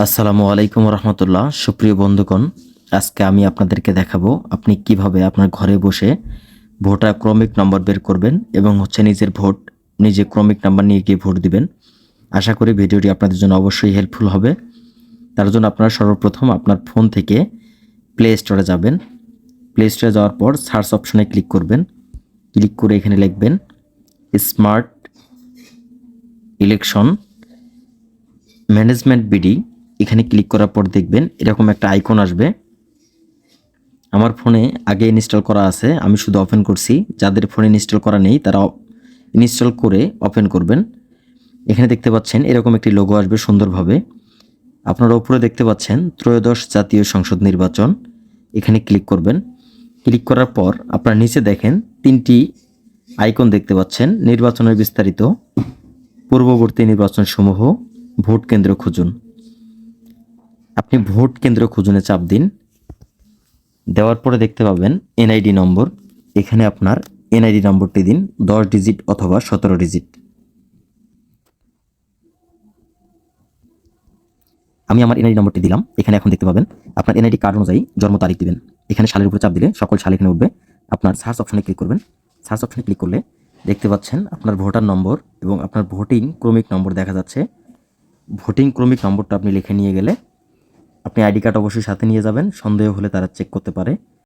আসসালামু আলাইকুম রহমতুল্লাহ। সুপ্রিয় বন্ধুগণ, আজকে আমি আপনাদেরকে দেখাবো আপনি কিভাবে আপনার ঘরে বসে ভোটার ক্রমিক নম্বর বের করবেন এবং নিজের ভোট নিজে ক্রমিক নাম্বার নিয়ে গিয়ে ভোট দিবেন। আশা করি ভিডিওটি আপনাদের জন্য অবশ্যই হেল্পফুল হবে। তার জন্য আপনারা সর্বপ্রথম আপনার ফোন থেকে প্লে স্টোরে যাবেন। প্লে স্টোরে যাওয়ার পর সার্চ অপশনে ক্লিক করবেন। ক্লিক করে এখানে লিখবেন স্মার্ট ইলেকশন ম্যানেজমেন্ট বিডি। এখানে ক্লিক করার পর দেখবেন এরকম একটা আইকন আসবে। আমার ফোনে আগে ইনস্টল করা আছে, আমি শুধু ওপেন করছি। যাদের ফোনে ইনস্টল করা নেই তারা ইনস্টল করে ওপেন করবেন। এখানে দেখতে পাচ্ছেন এরকম একটি লোগো আসবে সুন্দরভাবে। আপনারা উপরে দেখতে পাচ্ছেন ত্রয়োদশ জাতীয় সংসদ নির্বাচন। এখানে ক্লিক করবেন। ক্লিক করার পর আপনারা নিচে দেখেন তিনটি আইকন দেখতে পাচ্ছেন, নির্বাচনের বিস্তারিত, পূর্ববর্তী নির্বাচনসমূহ, ভোট কেন্দ্র খুঁজুন। আপনি ভোট কেন্দ্র খুঁজুনে চাপ দিন। দেওয়ার পরে দেখতে পাবেন এনআইডি নম্বর। এখানে আপনার এনআইডি নম্বরটি দিন, 10 ডিজিট অথবা 17 ডিজিট। আমি আমার এনআইডি নম্বরটি দিলাম। এখানে এখন দেখতে পাবেন আপনার এনআইডি কার্ড অনুযায়ী জন্ম তারিখ দিবেন। এখানে সালের উপরে চাপ দিলে সকল সাল এখানে উঠবে। আপনার সার্চ অপশনে ক্লিক করবেন। সার্চ অপশনে ক্লিক করলে দেখতে পাচ্ছেন আপনার ভোটার নম্বর এবং আপনার ভোটিং ক্রমিক নম্বর দেখা যাচ্ছে। ভোটিং ক্রমিক নম্বরটা আপনি লিখে নিয়ে গেলে আপনি আইডি কার্ড অবশ্যই সাথে নিয়ে যাবেন, সন্দেহ হলে তারা চেক করতে পারে।